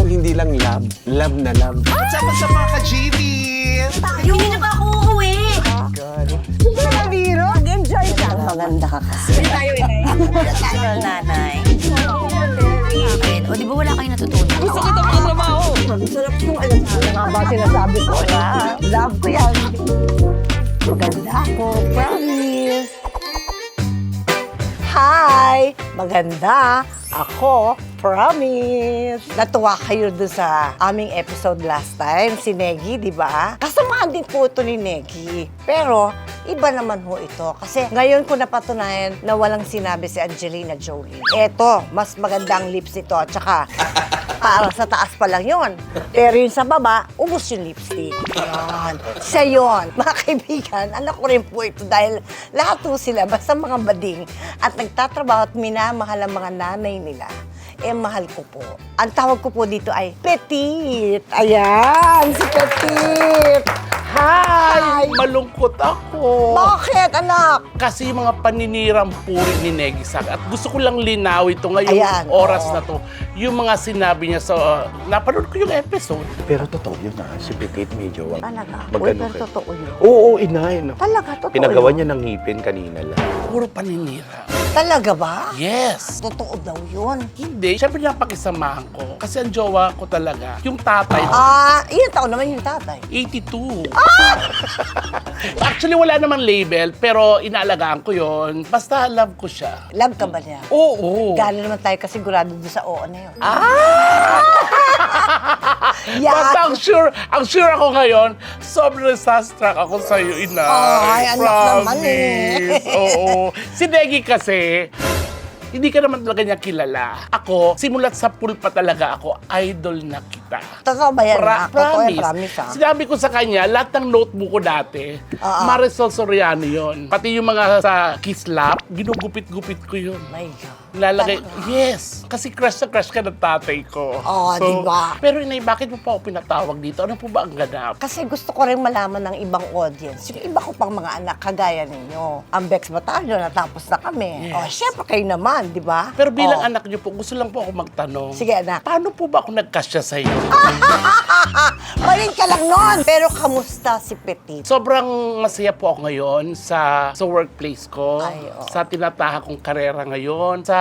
hindi lang love, love na love. What's up sa mga ka-GV? Hindi na ba ako uuwi? Mag-enjoy ka. Maganda ka kasi. Hindi tayo, inay. Tayo, nanay. Ayun. O, di ba wala kayong natutunan? Gusto kita mga trabaho. Sarap yung alam sa mga ba sinasabi ko na. Love ko yan. Maganda ako, promise. Hi! Maganda ako, promise. Natuwa kayo doon sa aming episode last time, si Negi, di ba? Kasamaan din po ito ni Negi. Pero, iba naman ho ito. Kasi ngayon ko napatunayan na walang sinabi si Angelina Jolie. Eto, mas magandang lips ito. At saka, para sa taas pa lang yun. Pero yung sa baba, ubos yung lipstick. Yan. Siya yun. Mga kaibigan, anak ko rin po ito dahil lahat po sila, basta mga bading at nagtatrabaho at minamahal ang mga nanay nila. Eh, mahal ko po. Ang tawag ko po dito ay Petit. Ayan, si Petit. Hi! Malungkot ako. Bakit, anak? Kasi yung mga paninirang puri ni Negi sa akin. At gusto ko lang linaw ito ngayong Ayan, oras oo. na to. Yung mga sinabi niya sa... napanood ko yung episode. Pero totoo yun si Petit medyo Talaga? Uy, magano pero totoo yun. Oo, inay. No. Talaga, totoo Pinagawa yun. niya ng ngipin kanina lang. Puro paninira. Talaga ba? Yes! Totoo daw yun. Hindi. Siyempre napakisamahan ko. Kasi ang jowa ko talaga, yung tatay, Ilan taon naman yung tatay? 82. Actually, wala namang label, pero inaalagaan ko yon. Basta love ko siya. Love ka ba niya? Oo. Gano'n naman tayo kasigurado doon sa oo na yun. Basta ang sure ako ngayon, sobrang sastruck ako sa'yo, ina. Ay, anak naman eh. Oo. Si Negi kasi, hindi ka naman talaga niya kilala. Ako, simulat sa pool pa talaga ako, idol na kita. Totoo ba yan? Totoo yan, Promise. promise ha? Sinabi ko sa kanya, lahat ng notebook ko dati, Oo. Marisol Soriano yon. Pati yung mga sa Kislap, ginugupit-gupit ko yun. My God. Lalagay, yes. Kasi crush na crush ka ng tatay ko. Oo, diba? Pero inay, bakit mo pa ako pinatawag dito? Ano po ba ang ganap? Kasi gusto ko rin malaman ng ibang audience. Yung iba ko pang mga anak, kagaya ninyo. Ang Bex Batalyon, natapos na kami. Yes. O, syempre kayo naman, di ba? Pero bilang O, anak niyo po, gusto lang po ako magtanong. Sige, anak. Paano po ba ako nagkasya sa iyo? Maling ka lang nun. Pero kamusta si Petit? Sobrang masaya po ako ngayon sa workplace ko, Ay, oo. sa tinataha kong karera ngayon, sa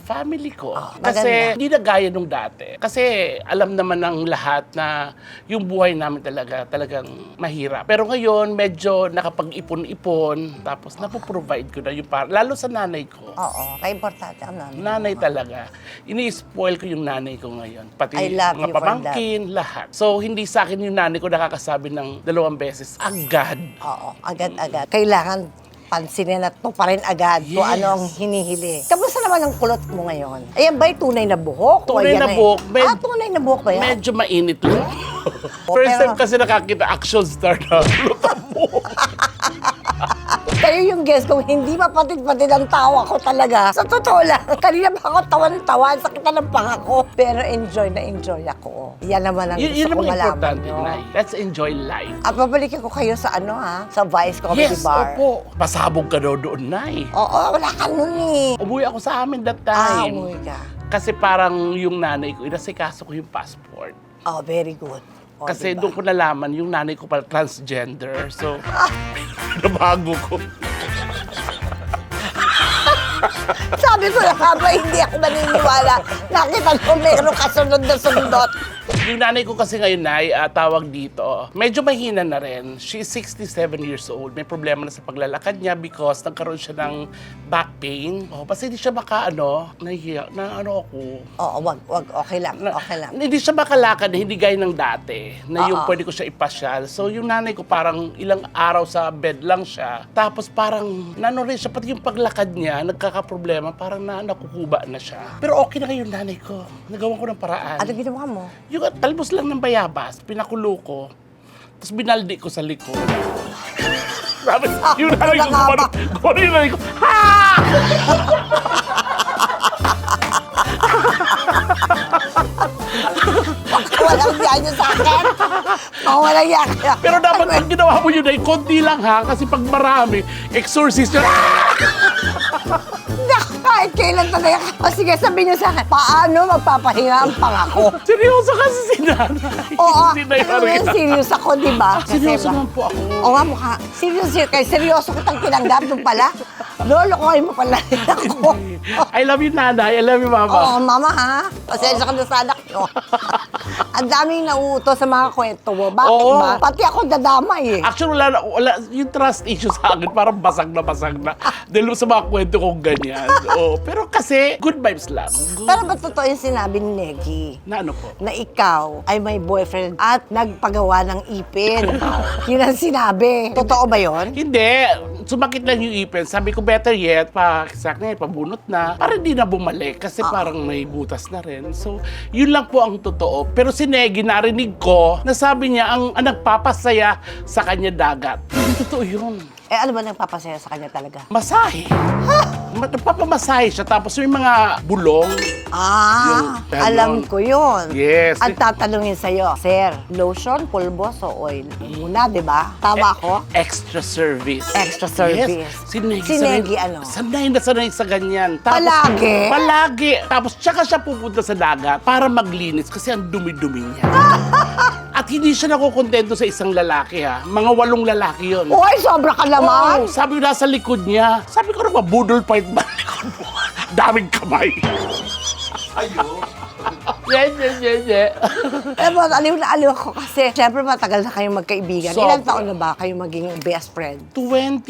family ko. maganda. Kasi hindi na gaya nung dati. Kasi alam naman ng lahat na yung buhay namin talagang mahirap. Pero ngayon, medyo nakapag-ipon-ipon, tapos napoprovide ko na yung lalo sa nanay ko. Oo, kaya-importante ang nanay. Nanay talaga. Ini-spoil ko yung nanay ko ngayon. Pati I love mga you for pamangkin, lahat. So, hindi sa akin yung nanay ko nakakasabi ng 2 beses, agad. Oo, agad-agad. Kailangan pansinin at to pa rin agad kung Yes. ano ang hinihili. Kamusta naman ang kulot mo ngayon? Ayan ba'y tunay na buhok? O Tunay ayan na buhok. tunay na buhok ba yan? Medyo mainit lang. First pero- time kasi nakakita action star na lutan mo. Kayo yung guest kung hindi mapatid-patid ang tawa ko talaga. Sa totoo lang, kanina pa ako tawan-tawan, sakit na ng panga ko. Pero enjoy na enjoy ako. Yan naman ang Yun gusto ko naman malaman importante, nyo. Nay. Let's enjoy life. At babalikin ko kayo sa sa Vice Comedy Yes, Bar. opo. Pasabog ka daw doon, Nay. Oo, wala ka nun eh. Umuwi ako sa amin that time. Umuwi ka. Kasi parang yung nanay ko, inasikaso ko yung passport. Oh, very good. O, Kasi diba? doon ko nalaman, yung nanay ko pala transgender. So, nabago ko. Sabi ko na nga ba, hindi ako naniniwala. Nakita ko meron kasunod na sundot. Yung nanay ko kasi ngayon, Nay, tawag dito, medyo mahina na rin. She's 67 years old. May problema na sa paglalakad niya because nagkaroon siya ng back pain. Basta hindi siya nahihiya, na ako. Oo, wag, okay lang, okay lang. Hindi siya makalakad, hindi gaya ng dati, na yung Oo. pwede ko siya ipasyal. So yung nanay ko parang ilang araw sa bed lang siya. Tapos parang rin siya, pati yung paglakad niya, nagkakaproblema, parang nakukuba na siya. Pero okay na ngayon nanay ko. Nagawa ko ng paraan. Ano ginawa mo? Yung talbos lang ng bayabas, pinakulo ko. Tapos binaldi ko sa likod. Sabi, yung nanay ko, gumano yung nanay ko, ha! Walang yan yun sa akin. Walang yan. Pero dapat ang ginawa mo yun ay konti lang ha, kasi pag marami, exorcist yun. kahit kailan talaga. O sige, sabihin niyo sa akin, paano magpapahinga ang pangako? Seryoso kasi si nanay. Oo, Hindi na ano yun, serious ako, di ba? Seryoso Kasi ba- naman po ako. Oo nga, mukha. Seryoso kitang tinanggap doon pala. Lolo ko mo pala rin ako. I love you, nanay. I love you, mama. Oo, mama ha. Pasensya ka na sa anak nyo. Ang daming nauuto sa mga kwento mo. Bakit Oo. ba? Pati ako dadamay eh. Actually, wala, yung trust issue sa akin, parang basag na. Dahil sa mga kwento kong ganyan. Oo, pero kasi, good vibes lang. Good. Pero ba totoo yung sinabi ni Negi? Na ano po? Na ikaw ay may boyfriend at nagpagawa ng ipin. Yun ang sinabi. Totoo ba yun? Hindi. Sumakit lang yung ipin. Sabi ko, better yet, pabunot na. Para hindi na bumalik. Kasi parang may butas na rin. So, yun lang po ang totoo. Pero si Negi, narinig ko, na sabi niya, ang nagpapasaya sa kanya dagat. Hindi totoo yun. Eh, ano ba nagpapasaya sa kanya talaga? Masahe. Nagpapamasahe siya. Tapos may mga bulong. Ah, Yung ganon. alam ko yun. Yes. Ang tatanungin sa'yo, Sir, lotion, pulbos o oil? Muna, di ba? Tama ako? Extra service. Extra service. Yes. Si Negi, Si Negi, ano? Sanay na sanay sa ganyan. Palagi? Palagi. Tapos tsaka siya pupunta sa dagat para maglinis kasi ang dumi-dumi niya. At hindi siya nakukontento sa isang lalaki ha. Mga 8 lalaki yon. Uy, sobra ka naman. Sabi ko nasa likod niya. Sabi ko naman, budol fight ba ang likod mo? Daming kamay. Yeah. Pero aliw na aliw ako kasi syempre matagal na kayong magkaibigan. Ilang Sobra. taon na ba kayong maging best friend? 20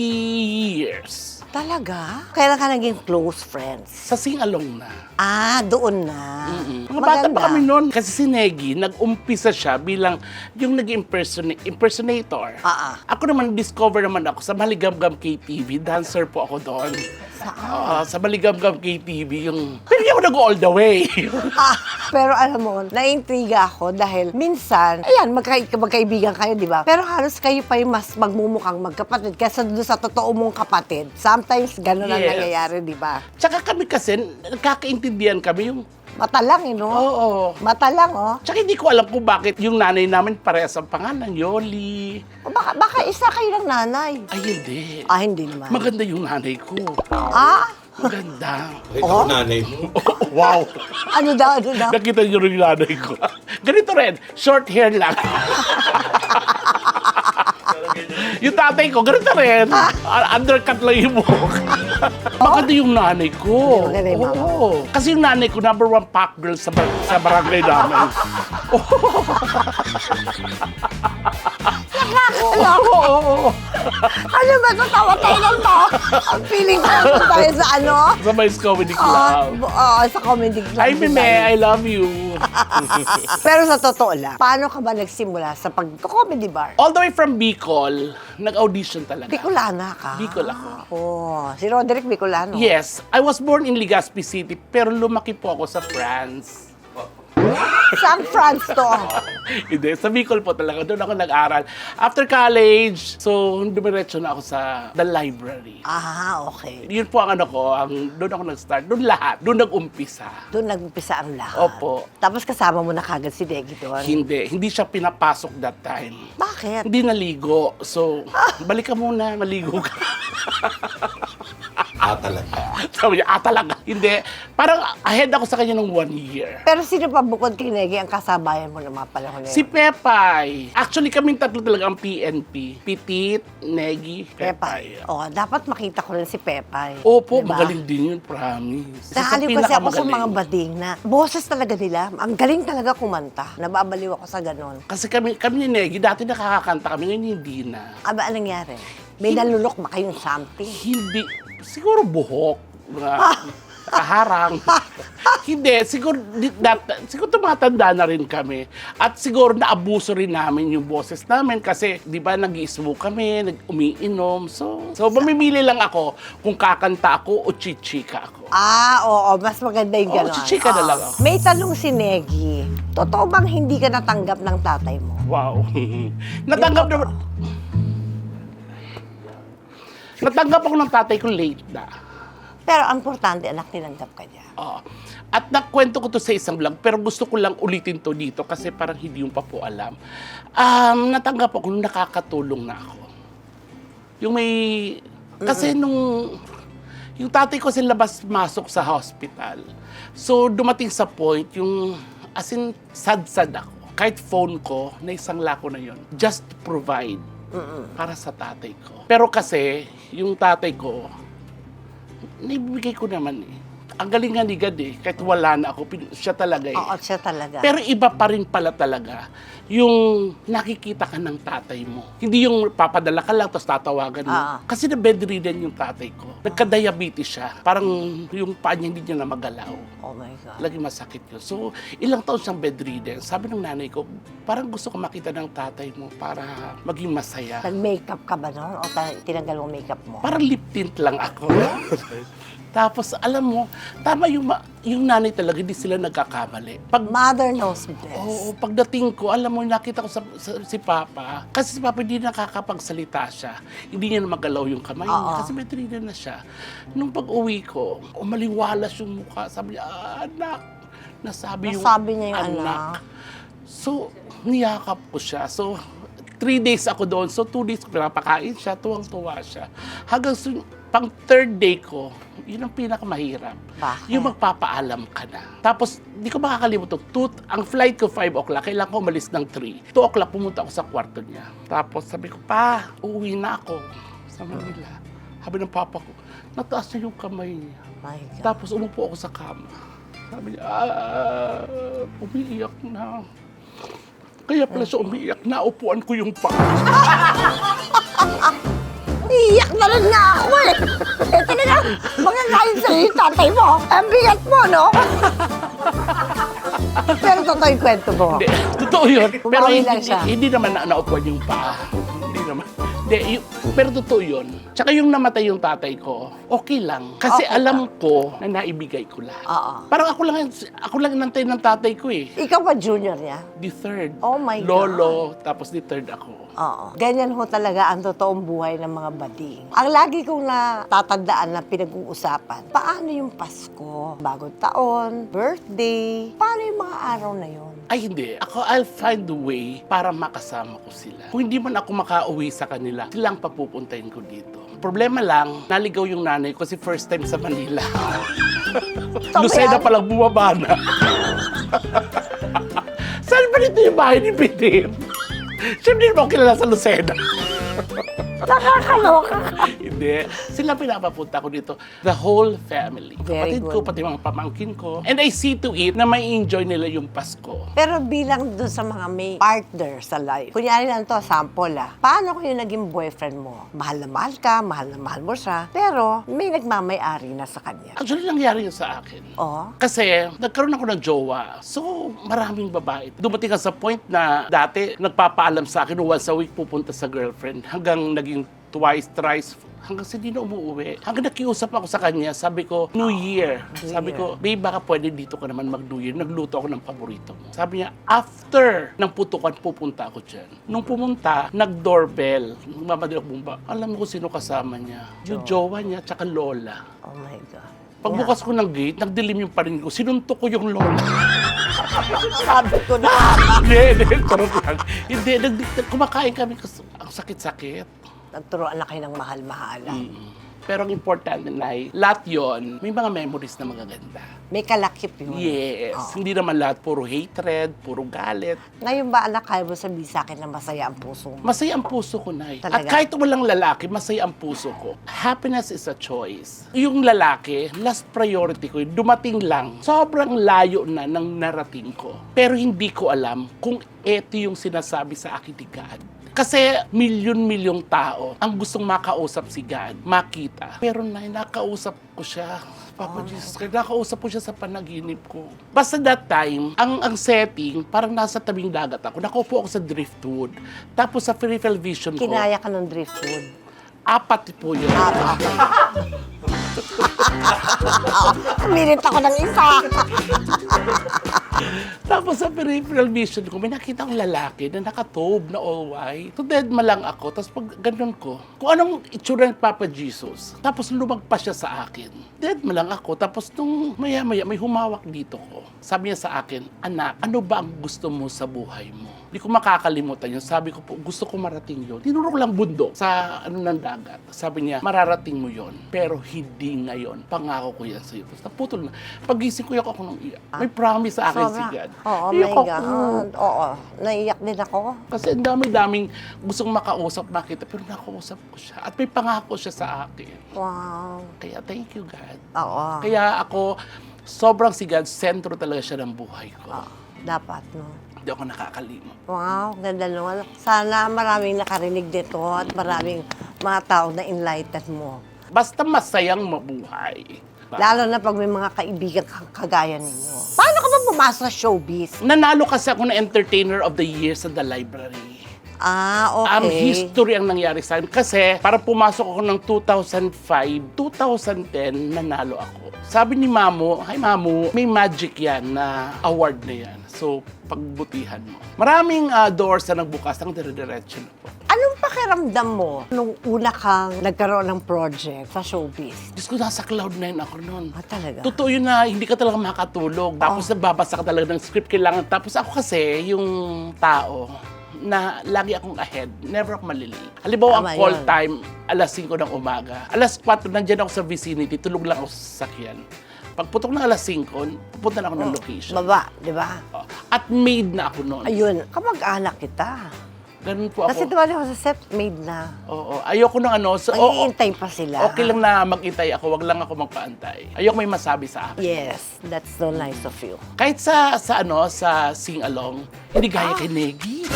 years. Talaga? Kailan ka naging close friends? Sa sing-along na. Ah, doon na. Mga bata pa kami noon. Kasi si Negi, nag-umpisa siya bilang yung impersonator. Ako naman, discover naman ako sa Maligam-Gam KTV. Dancer po ako doon. Sa Maligam-Gam KTV, yung... Pero hindi ako nag-go all the way. Pero alam mo, naintriga ako dahil minsan, ayan, magkaibigan kayo, di ba? Pero halos kayo pa yung mas magmumukhang magkapatid kaysa doon sa totoo mong kapatid. Sometimes, gano'n ang Yes. nangyayari, di ba? Tsaka kami kasi, nagkakaintindihan kami yung... Mata lang, eh, no? Oo. Mata lang, oh. Tsaka hindi ko alam kung bakit yung nanay namin parehas ang pangalan, Yoli. O baka isa kayo ng nanay. Ay, hindi. Ah, hindi naman. Maganda yung nanay ko. Ah? Maganda. Ito ang nanay mo. Wow. Ano daw? Nakita niyo rin yung nanay ko. Ganito rin, short hair lang. Yung tatay ko, ganito rin. Undercut lang yung buhok. Maganda yung nanay ko. Maganda yung mama. Oo. Kasi yung nanay ko, number 1 pop girl sa barangay namin. Oo. Ano ba ito? Tawa-tawa lang to. Ang feeling ko tayo sa ano? Sa Vice Comedy Club. Sa comedy club. Ay, Meme, I love you. Pero sa totoo lang, paano ka ba nagsimula sa pag-comedy bar? All the way from Bicol, nag-audition talaga. Bicolana ka? Bicol ako. Oh, si Roderick Bicolano. Yes, I was born in Legazpi City, pero lumaki po ako sa France. Saan France to? Hindi, sa Bicol po talaga. Doon ako nag-aral. After college, so dumiretso na ako sa The Library. Ah, okay. Yun po ang ano ko, doon ako nag-start. Doon lahat. Doon nag-umpisa. Doon nag-umpisa ang lahat. Opo. Tapos kasama mo na kagad si Degi doon. Hindi siya pinapasok that time. Bakit? Hindi naligo. So, balik ka muna, maligo ka. Talaga. Sabi niya, talaga. Hindi. Parang ahead ako sa kanya ng 1 year. Pero sino pa bukod kay Negi ang kasabayan mo ng mga panahon na yun? Si Pepay. Actually, kaming tatlo talaga ang PNP. Pitit, Negi, Pepay. Oh, dapat makita ko rin si Pepay. Opo, Diba? magaling din yun, promise. Nakaliw kasi ako sa mga pinakamagaling. bading na boses talaga nila. Ang galing talaga kumanta. Nababaliw ako sa ganon. Kasi kami ni Negi, dati nakakakanta kami, ngayon hindi na. Aba, anong nangyari? May nalulok ba kayong something? Hindi, siguro buhok. Kaharang. Hindi, siguro tumatanda na rin kami. At siguro naabuso rin namin yung boses namin kasi, di ba, nag-i-smoke kami, umiinom. So mamimili lang ako kung kakanta ako o chichika ako. Ah, oo, mas maganda yung ganon. chichika na lang ako. May tanong si Negi. Totoo bang hindi ka natanggap ng tatay mo? Wow. Natanggap naman. Natanggap ako ng tatay ko late na. Pero ang importante, anak, tinanggap ka niya. Oo. At nakwento ko to sa isang vlog, pero gusto ko lang ulitin to dito kasi parang hindi yung pa po alam. Natanggap ako nung nakakatulong na ako. Yung may... Kasi nung... Yung tatay ko kasi labas-masok sa hospital. So, dumating sa point, yung, as in, sad-sad ako. Kahit phone ko, na isang lako na yon, just to provide para sa tatay ko. Pero kasi, yung tatay ko, naibigay ko naman eh. Ang galing nga ni God eh, kahit wala na ako, siya talaga eh. Oo, siya talaga. Pero iba pa rin pala talaga yung nakikita ka ng tatay mo. Hindi yung papadala ka lang tapos tatawagan mo. Kasi na bedridden yung tatay ko. Nagka-diabetes siya. Parang yung paa niya hindi niya na magalaw. Oh my God. Lagi masakit yun. So, ilang taon siyang bedridden. Sabi ng nanay ko, parang gusto ko makita ng tatay mo para maging masaya. Nag-makeup ka ba noon? O tinanggal mo makeup mo? Parang lip tint lang ako. Tapos, alam mo, tama yung nanay talaga, hindi sila nagkakamali. Pag Mother knows best. Oo, pagdating ko, alam mo, nakita ko si Papa. Kasi si Papa hindi nakakapagsalita siya. Hindi niya na magalaw yung kamay niya. Kasi may na siya. Nung pag-uwi ko, umaliwalas yung mukha. Sabi niya, anak. Nasabi niya yung anak. So, niyakap ko siya. So, 3 days ako doon. So, 2 days ko pinapakain siya. Tuwang-tuwa siya. Hanggang pang 3rd day ko, yun ang pinakamahirap. Bakit? Yung magpapaalam ka na. Tapos, di ko makakalimutan, ang flight ko 5 o'clock, kailangan ko umalis ng 3. 2 o'clock, pumunta ako sa kwarto niya. Tapos sabi ko, Pa, uuwi na ako sa Manila. Sabi ng papa ko, nataas na yung kamay niya. My God. Tapos umupo ako sa kama. Sabi niya, umiiyak na. Kaya pala siya umiiyak, naupuan ko yung pa. Iyak na rin nga ako eh. Eh talaga, magkakain sa'yo yung tatay mo. Ang bigat mo, no? Pero totoo yung kwento mo. Hindi, totoo yun. Pero Kumain lang siya. hindi naman naupuan yung paa. Hindi naman. Hindi, pero totoo yun. Tsaka yung namatay yung tatay ko, okay lang. Kasi Okay alam ko na naibigay ko lahat. Oo. Parang ako lang nantay ng tatay ko eh. Ikaw ba junior niya? The third. Oh my God. Lolo, tapos the third ako. Oo. Ganyan ho talaga ang totoong buhay ng mga bading. Ang lagi kong natatandaan na pinag-uusapan, paano yung Pasko, bagong taon, birthday, paano yung mga araw na yun? Ay hindi. I'll find a way para makasama ko sila. Kung hindi man ako makauwi sa kanila, silang papupuntahin ko dito. Problema lang, naligaw yung nanay ko kasi first time sa Manila. Lucena palang bumaba na. Saan ba dito yung bahay ni Pitim? Siyempre, hindi mo kilala sa Lucena. Nakakaloka ka. Hindi. Sila pinapapunta ko dito. The whole family. Very Kapatid ko, good. pati mga pamangkin ko. And I see to it na may enjoy nila yung Pasko. Pero bilang dun sa mga may partner sa life, kunyari lang to, sample paano kung yung naging boyfriend mo? Mahal na mahal ka, mahal na mahal mo siya, pero may nagmamay-ari na sa kanya. Actually, nangyari yun sa akin. Oh, Kasi nagkaroon ako ng jowa. So, maraming babae. Dumating ka sa point na dati nagpapaalam sa akin once a week pupunta sa girlfriend. Hanggang naging twice, thrice, hanggang hindi na umuwi. Hanggang nakiusap ako sa kanya, sabi ko, New Year. Sabi ko, babe, baka pwede dito ka naman mag-New Year. Nagluto ako ng paborito mo. Sabi niya, after ng putukan, pupunta ako dyan. Nung pumunta, nag-doorbell. Mamadali ako bumba. Alam mo kung sino kasama niya? Yung jowa niya, tsaka lola. oh my God. Pagbukas ko ng gate, nagdilim yung parin ko. Sinuntok ko yung lola. Sabi ko na. Hindi, charot lang. Hindi, kumakain kami kasi ang sakit-sakit. Nagturoan na kayo ng mahal-mahalan. Pero ang importante na lahat yun, may mga memories na magaganda. May kalakip yun. Yes. Oo. Hindi naman lahat puro hatred, puro galit. Ngayon ba, anak, kaya mo sabihin sa akin na masaya ang puso mo? Masaya ang puso ko, Nay. Talaga? At kahit walang lalaki, masaya ang puso ko. Happiness is a choice. Yung lalaki, last priority ko, dumating lang. Sobrang layo na ng narating ko. Pero hindi ko alam kung eto yung sinasabi sa akin ni God. Kasi milyon-milyong tao ang gustong makausap si God, makita. Pero nakausap ko siya. Papa Jesus, nakausap ko siya sa panaginip ko. Basta that time, ang setting, parang nasa tabing dagat ako. Nakaupo ako sa driftwood. Tapos sa peripheral vision ko, Kinaya ka ng driftwood. 4 po yun. Okay. Minit ako ng isa. Tapos Tapos sa peripheral vision ko, may nakita akong lalaki na nakatob na all white. So dead ma lang ako. Tapos pag ganun ko, kung anong itsura ng Papa Jesus, tapos lumagpas siya sa akin. Dead ma lang ako. Tapos nung maya-maya, may humawak dito ko. Sabi niya sa akin, anak, ano ba ang gusto mo sa buhay mo? Hindi ko makakalimutan yun. Sabi ko po, gusto ko marating yun. Tinuro ko lang bundok sa ng dagat. Sabi niya, mararating mo yun. Pero hindi ngayon. Pangako ko yan sa'yo. Tapos naputol na. Pagising ko, iyak ako ng iyak. May promise sa akin si God. Oo, Iyak my ako. God. Oo, naiyak din ako. Kasi ang dami-daming gustong makausap, makita. Pero nakausap ko siya. At may pangako siya sa akin. Wow. Kaya thank you, God. Oo. Kaya ako, sobrang si God, sentro talaga siya ng buhay ko. Dapat, no? Hindi ako nakakalimot. Wow, ganda naman. Sana maraming nakarinig dito at maraming mga tao na enlighten mo. Basta masayang mabuhay. Lalo na pag may mga kaibigan kagaya ninyo. Paano ka ba pumasok sa showbiz? Nanalo kasi ako na Entertainer of the Year sa The Library. Ah, okay. History ang nangyari sa akin. Kasi para pumasok ako ng 2005, 2010, nanalo ako. Sabi ni Mamo, hi Mamo, may magic yan na award na yan. So, pagbutihan mo. Maraming doors na nagbukas ng dire-diretso na po. Anong pakiramdam mo nung una kang nagkaroon ng project sa showbiz? Diyos ko, nasa cloud9 ako noon. Ah, talaga? Totoo yun na hindi ka talaga makatulog. Tapos nagbabasa ka talaga ng script kailangan. Tapos ako kasi, yung tao na lagi akong ahead, never ako malilate. Halimbawa, ang Tama call yun. time, alas 5 ng umaga. Alas 4, nandyan ako sa vicinity, tulog lang ako sa sasakyan. Pagputok ng alas 5, pupunta na ako ng location. Baba, di ba? At maid na ako noon. Ayun, kamag-anak kita. Ganun po Kasi ako. tuwali ako sa set, made na. Oo, ayoko ng ano. So, Mag-iintay pa sila. okay lang na mag-itay ako, wag lang ako magpaantay. Ayoko may masabi sa akin. Yes, that's so nice of you. Kahit sa sing-along, hindi gaya kay Negi.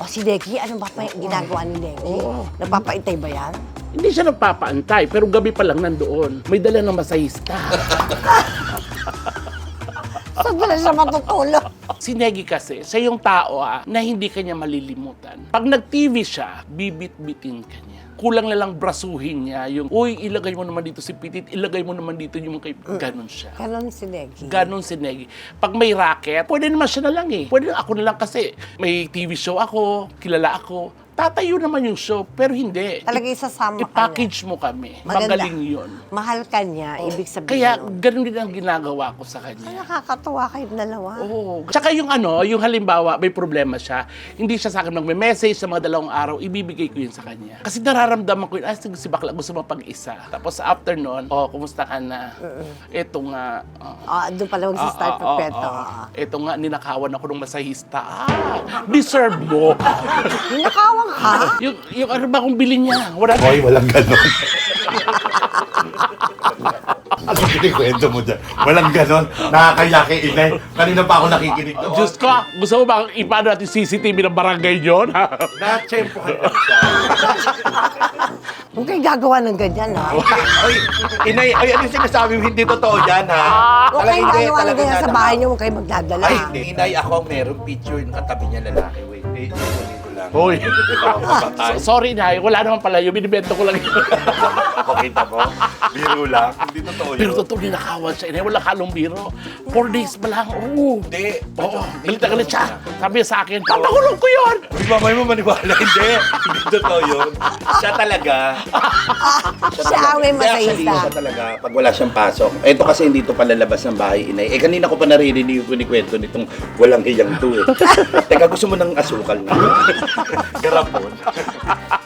O si Neki, ano ba pa yung ginagawa ni Neki? Oo. Nagpapaintay ba yan? Hindi siya nagpapaantay, pero gabi pa lang nandoon. May dala ng masahista. Saan ba na siya matutulog? Si Negi kasi, siya yung tao na hindi kanya malilimutan. Pag nag-TV siya, bibit-bitin ka niya. Kulang na lang brasuhin niya yung, uy, ilagay mo naman dito si Pitit, ilagay mo naman dito yung kay... Ganon siya. Ganon si Neki. Ganon si Negi. Pag may racket, pwede naman siya na lang eh. Pwede na ako na lang kasi may TV show ako, kilala ako. Tatayo naman yung show, pero hindi. Talaga isasama ka niya. I-package mo kami. Maganda. Magaling yun. Mahal ka niya, ibig sabihin. Kaya nun. ganun din ang ginagawa ko sa Ay, kanya. nakakatuwa kayong dalawa. Oo. Tsaka yung yung halimbawa, may problema siya, hindi siya sa akin magme-message sa mga 2 araw, ibibigay ko yun sa kanya. Kasi nararamdaman ko yun, si bakla gusto mapag-isa. Tapos sa after nun, kumusta ka na? Ito nga. Doon pala mag-start ng kwento. Ito nga, ninakawan ako ng masahista. Deserve mo. Ninakawang ka? yung ano ba kung bilhin niya? Wala Hoy, walang ganon. Ano kinikwento mo dyan? Walang ganon. Nakakaya kay inay. Kanina pa ako nakikinig doon. Diyos ko, gusto mo ba ipano natin CCTV ng barangay yun? Na-tsempohan lang siya. Huwag kayo gagawa ng ganyan, ha? Oy, inay, ay, ano yung sinasabi mo? Hindi totoo yan, ha? Huwag kayo Talagang gagawa ng talagang ganyan sa nadama. bahay niyo, huwag kayo magdadala. Ay, inay, ako ang merong picture ng katabi niya lalaki. Wait, dito lang. Hoy. Baka mapatay. Sorry na, wala naman pala yun. Binibento ko lang yun. Pakita mo. Biro lang. Hindi totoo yun. Pero totoo, ninakawan siya. Wala halong biro. 4 days pa lang. Oo. Hindi. Oo. Galit na galit siya. Sabi niya sa akin, papakulong ko yun! Di ba may mo maniwala? Hindi. Hindi totoo yun. Siya talaga. Siya ang may Hindi, actually, masahista. siya talaga. Pag wala siyang pasok. Ito kasi hindi to palalabas ng bahay, inay. Kanina ko pa naririnig yung kunikwento nitong walang hiyang to eh. Teka, gusto mo ng asukal na? Garapon.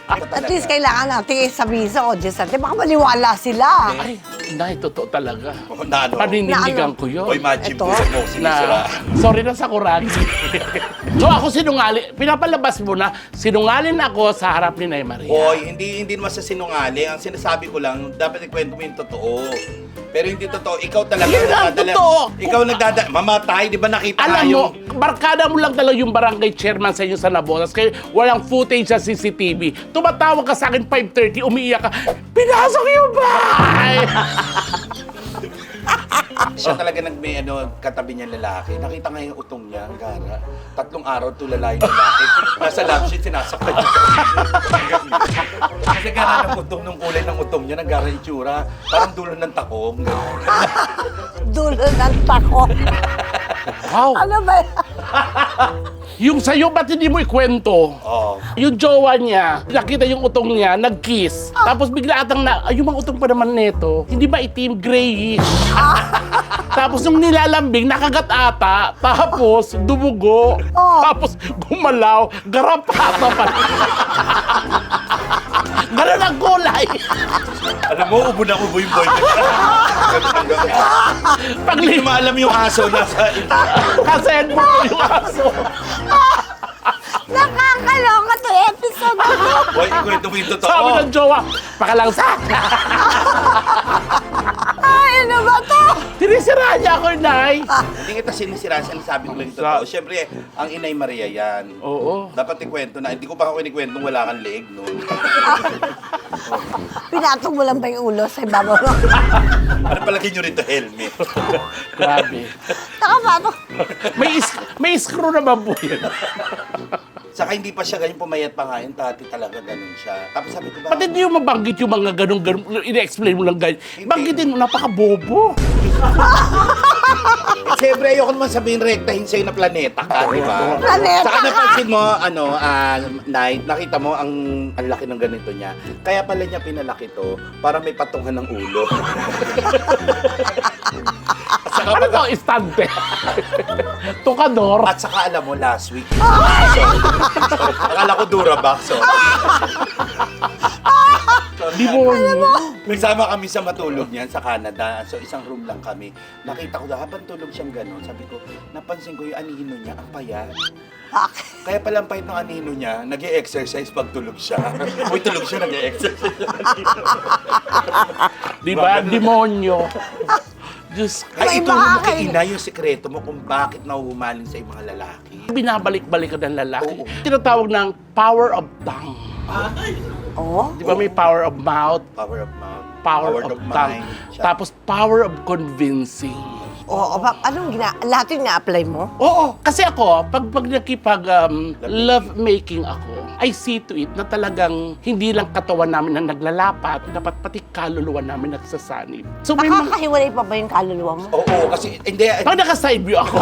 At least kailangan natin sabihin sa audience natin, baka maniwala sila. Ay, nay, totoo talaga. Na ano? Panindigan Na ano? ko yun. Oy, imagine Ito? mo sa mo sinisira. Sorry na sa kuragi. So ako sinungaling, pinapalabas mo na, sinungaling ako sa harap ni Nay Maria. Oy, hindi naman sa sinungaling. Ang sinasabi ko lang, dapat ikwento mo yung totoo. Pero hindi totoo. Ikaw talaga Yun ang nagdadala. totoo. Ikaw nagdadala. Mamatay, di ba nakita Alam nga mo, yung... barkada mo lang talaga yung barangay chairman sa inyo sa Nabotas kaya walang footage sa CCTV. Tumatawag ka sa akin 5:30, umiiyak ka, pinasok yung bahay! Siya talaga may katabi niya lalaki. Nakita nga yung utong niya, gara. 3 araw tulala yung lalaki. Nasa lab sheet, sinasaktan niya. Kasi gara ng utong, nung kulay ng utong niya, nagara itsura. Parang dulo ng takong. Dulo ng takot. Wow! Ano ba yan? Yung sa'yo, ba't hindi mo ikwento? Oo. Yung jowa niya, nakita yung utong niya, nag-kiss. Tapos bigla atang yung mga utong pa naman neto, hindi ba itim, grayish? Tapos nung nilalambing, nakagat ata, tapos dumugo, tapos gumalaw, garapata pa. Ganun ang kulay. Alam mo, ubo na ubo yung boyfriend. Pag Hindi maalam yung aso nasa Kasend mo ko yung aso. Nakakaloka to episode na to. Boy, ikwento mo yung totoo. Sabi ng jowa, pakalangsak. Ay, ano ba to? Tinisira niya ako, Nay. Hindi kita sinisira, sabi ko lang yung totoo. Siyempre, ang Inay Maria yan. Oo. Dapat ikwento na. Hindi ko pa ako inikwento wala kang leeg noon. Pinatong mo lang ba yung ulo sa ibabaw mo? Ano palagi nyo rito, helmet? Grabe. Nakapato. May screw naman po yun. Saka hindi pa siya ganyan pumayat pa nga yun. Dati talaga ganun siya. Tapos sabi ko ba? Pati hindi mo mabanggit yung mga ganun, ine-explain mo lang ganyan. Banggitin mo, napaka-bobo. Siyempre, ayoko naman sabihin rektahin sa'yo na planeta ka, di ba? Planeta Saka ka! napansin mo, Night, nakita mo ang laki ng ganito niya. Kaya pala niya pinalaki to para may patungan ng ulo. At saka, Ano to, istante? Tukador? at saka alam mo, last week, akala ko Durabox, so. Di mo. Nagsama kami sa matulog niyan sa Canada. So, isang room lang kami. Nakita ko na, habang tulog siyang gano'n, sabi ko, napansin ko yung anino niya, ang payat. Kaya pala ang payat ng anino niya, nag-e-exercise pag tulog siya. Uy, tulog siya, nag-e-exercise. Di ba? Demonyo. Diyos ko. Ay, ito May mo bakit? kay Ina yung sikreto mo kung bakit nahuhumaling sa mga lalaki. Binabalik-balik ka ng lalaki. Oo. Tinatawag ng power of tongue. Oh? Di ba may power of mouth, Power of mouth. power of tongue, tapos power of convincing. Oo, anong lahat yung na-apply mo? Oo, kasi ako, pag love making ako, I see to it na talagang hindi lang katawan namin ang naglalapat, dapat pati kaluluwa namin nagsasanib. So may mga... Nakakahiwalay pa ba yung kaluluwa mo? Oo, kasi hindi. Pag naka-side view ako.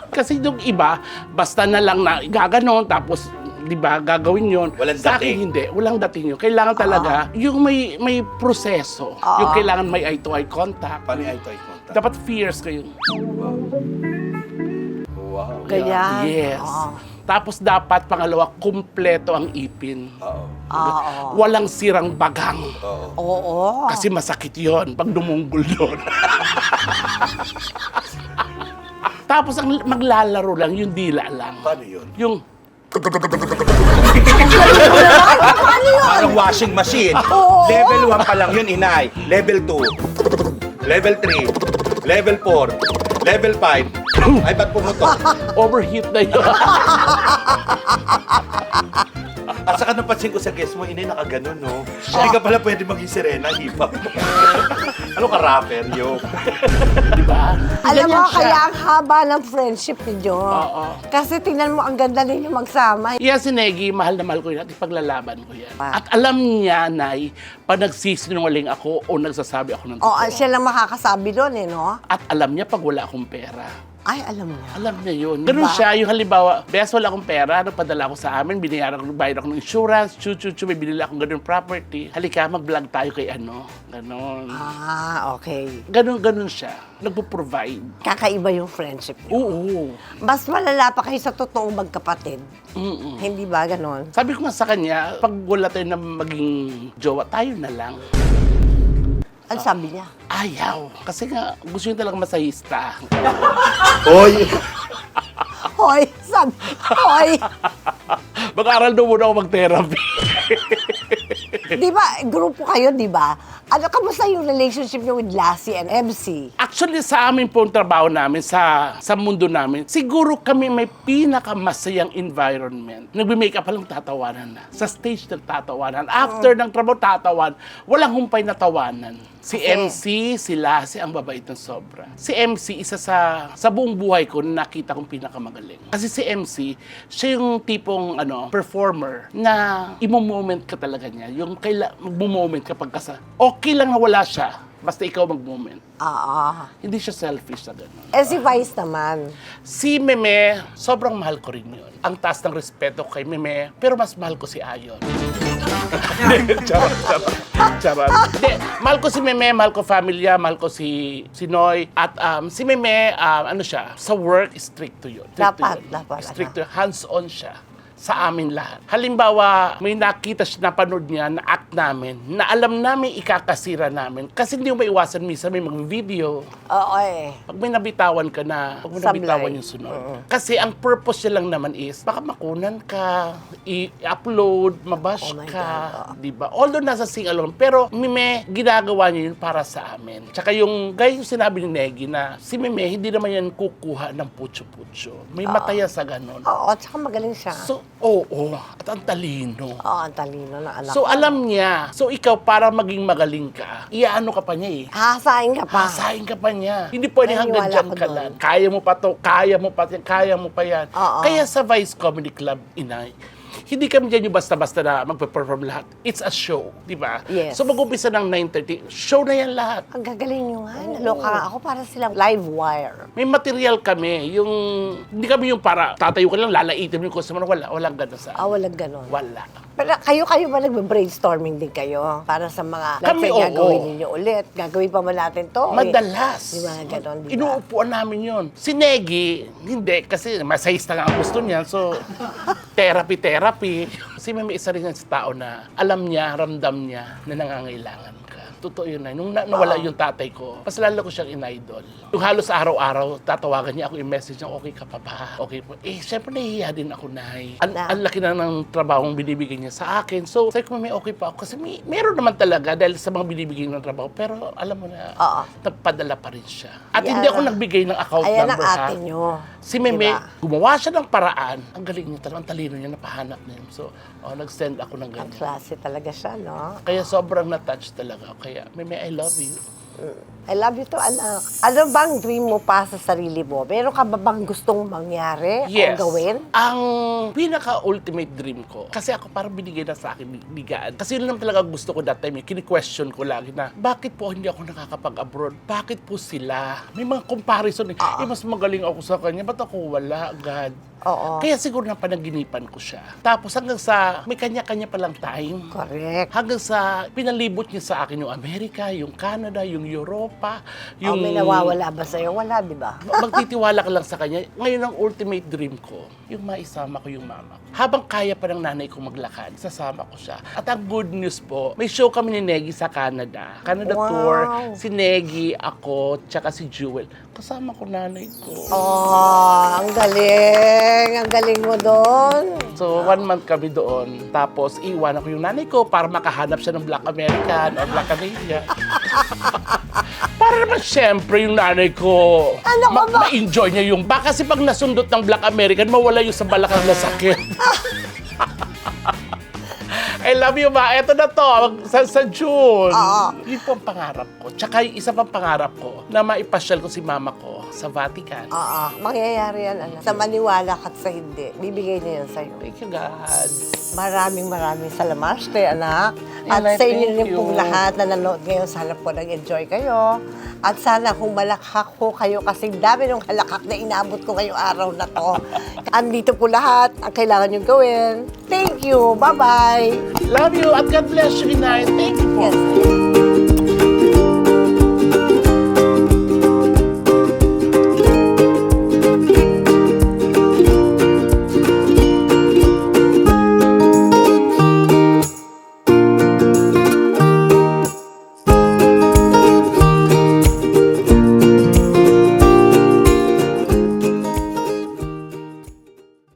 Kasi yung iba, basta na lang na gaganon, tapos di ba, gagawin yon. Walang Sa akin dating. hindi, walang dating yun. Kailangan talaga, yung may proseso. Yung kailangan may eye-to-eye contact. Paano yung eye-to-eye contact? Dapat fierce kayo. Wow. Ganyan. Yes. Oo. Tapos dapat, pangalawa, kumpleto ang ipin. Oo. Oo. Walang sirang bagang. Oo. Oo. Kasi masakit yon pag dumunggol doon. Tapos ang maglalaro lang, yung dila lang. Paano yun? Yung, Parang washing machine. Level 1 pa lang yun, Inay. Level 2. Level 3. Level 4. Level 5. Ay, ba't pumutok? overheat na yun. At saka napansin ko sa guest mo, Inay, nakaganon, no? Hindi ka pala pwede maging sirena, hip-hop. Ano ka, rapper, yo? Di ba? Alam mo, Ganyan siya. kaya ang haba ng friendship ninyo. Oo. Kasi tingnan mo, ang ganda ninyo magsama. Yan si Negi, mahal na mahal ko yan at ipaglalaban ko yan. At alam niya, Nay, pag nagsisinungaling ako o nagsasabi ako ng O, totoo. siya lang makakasabi doon eh, no? At alam niya pag wala akong pera. Ay, alam mo na. Alam niya yun. Ganun siya, yung halimbawa, best wala akong pera, nagpadala ko sa amin, binayaran ko, bayad ako ng insurance, may binili akong ganun property. Halika, mag-vlog tayo kay ano. Ganon. Ah, okay. Ganon siya. Nagpo-provide. Kakaiba yung friendship niyo. Oo. Mas malala pa kayo sa totoong magkapatid. Mm-mm. Hindi ba ganon? Sabi ko nga sa kanya, pag wala tayo na maging jowa, tayo na lang. Ano sabi niya? Ayaw. Kasi nga, gusto niya talaga masahista. Hoy! Hoy, sabi, hoy. Mag-aral daw muna ako mag-therapy. Di ba, grupo kayo, di ba? Ano, kamusta yung relationship niyo with Lassie and MC? Actually, sa amin po ang trabaho namin, sa mundo namin, siguro kami may pinakamasayang environment. Nagbe-makeup pa lang tatawanan na. Sa stage nagtatawanan. After ng trabaho, tatawan. Walang humpay na tawanan. Si Okay. MC, si Lassie, ang babait ng sobra. Si MC, isa sa buong buhay ko na nakita kong pinakamagaling. Kasi si MC, siya yung tipong performer na imo-moment ka talaga niya. Yung mag-moment kapag okay lang na wala siya, basta ikaw mag-moment. Hindi siya selfish na gano'n. Eh, si Vice naman. Si Meme, sobrang mahal ko rin yun. Ang taas ng respeto kay Meme, pero mas mahal ko si Ayon. Charot. Hindi, mahal ko si Meme, mahal ko Familia, mahal ko si Noy. At si Meme, siya, sa work, strict to yun. Dapat. Strict to yun. Hands-on siya sa amin lahat. Halimbawa, may nakita siya, napanood niya na act namin, na alam namin ikakasira namin. Kasi hindi mo maiwasan, minsan may mag-video. Oo eh. Pag may nabitawan ka na, pag may Sablay. nabitawan yung sunod. Kasi ang purpose niya lang naman is, baka makunan ka, i-upload, mabash Oh my ka, God, di ba? Although nasa sing-along, pero Meme, ginagawa niya yun para sa amin. Tsaka yung, gaya yung sinabi ni Negi na, si Meme, hindi naman yan kukuha ng putyo-putyo. May mataya sa ganon. Oo, tsaka magaling siya. So, oo, at ang talino. Oo, ang talino ng anak. So, alam niya. So, ikaw, para maging magaling ka, iaano ka pa niya eh. Hahasain ka pa. Hasain ka pa niya. Hindi pwede hanggang Naniniwala dyan ko ka doon. lang. Kaya mo pa to, kaya mo pa yan, kaya mo pa yan. Oo. Kaya sa Vice Comedy Club, Inay, hindi kami dyan yung basta-basta na magpe-perform lahat. It's a show, di ba? Yes. So mag-umpisa ng 9:30, show na yan lahat. Ang gagaling nyo nga. Naloka nga ako para silang live wire. May material kami, yung, hindi kami yung para tatayo ka lang, lalaitin mo yung customer, walang gano'n sa Walang ganon. Wala. Pero kayo ba nagbe-brainstorming din kayo? Para sa mga, let's Kami, say, oo. gagawin ninyo ulit. Gagawin pa ba natin to? Madalas. Di ba ganon, di ba? Inuupuan namin yun. Si Negi, hindi, kasi masayista nga ang gusto niya. So, therapy. Si Meme isa rin yan sa tao na alam niya, ramdam niya na nangangailangan ka. Totoo yun na. Nung nawala yung tatay ko, mas lalo ko siyang in-idol. Yung halos araw-araw, tatawagan niya ako yung message niya, okay ka pa ba? Okay po. Eh, syempre nahihiya din ako, Nay. Ang laki na ng trabahong binibigay niya sa akin. So, sabi ko, may okay pa ako. Kasi meron naman talaga dahil sa mga binibigay ng trabaho. Pero alam mo na, nagpadala pa rin siya. At Yan. hindi ako nagbigay ng account Ayan ang number, ha? ate nyo. Si Meme, Diba? gumawa siya ng paraan. Ang galing niya talaga, ang talino niya, napahanap niya. So, nag-send ako ng Ang ganyan. klase talaga siya, no? Kaya sobrang na-touch talaga. Kaya, Meme, I love you. I love you too, anak. Ano bang dream mo pa sa sarili mo? Meron ka ba bang gustong mangyari Yes. o gawin? Ang pinaka-ultimate dream ko, kasi ako parang binigay na sa akin ni God. Kasi yun lang talaga gusto ko that time. Kini-question ko lagi na, bakit po hindi ako nakakapag-abroad? Bakit po sila? May mga comparison eh. Mas magaling ako sa kanya. Ba't ako wala, God? Oo. Kaya siguro na panaginipan ko siya. Tapos hanggang sa may kanya-kanya palang time. Correct. Hanggang sa pinalibot niya sa akin yung Amerika, yung Canada, yung Europa, yung... May nawawala ba sa'yo? Wala, di ba? Magtitiwala ka lang sa kanya. Ngayon ang ultimate dream ko, yung maisama ko yung mama ko. Habang kaya pa ng nanay ko maglakad, sasama ko siya. At ang good news po, may show kami ni Negi sa Canada. Canada Wow. tour. Si Negi, ako, tsaka si Jewel. Kasama ko nanay ko. Oh, ang galing. Ang galing mo doon. So, 1 month kami doon. Tapos, iwan ako yung nanay ko para makahanap siya ng Black American o Black Canadian. Para naman siyempre yung nanay ko, Ano ka ba? ma-enjoy niya yung baka kasi pag nasundot ng Black American, mawala yung sa balakang na sakit. I love you, ma. Eto na to, sa June. Yun po ang pangarap ko. Tsaka yung isa pang pangarap ko, na maipasyal ko si mama ko sa Vatican. Oo, mangyayari yan, anak. Sa maniwala ka at sa hindi, bibigay niya yan sa'yo. Thank you, God. Maraming salamat, anak. At Inay, sa inyo thank rin you. pong lahat na nanood ngayon, sana po nag-enjoy kayo. At sana kung malakhak po kayo, kasi dami ng halakak na inaabot ko ngayong araw na to. Andito po lahat ang kailangan nyo gawin. Thank you. Bye-bye. Love you at God bless you, Inay. Thank you po. Yes,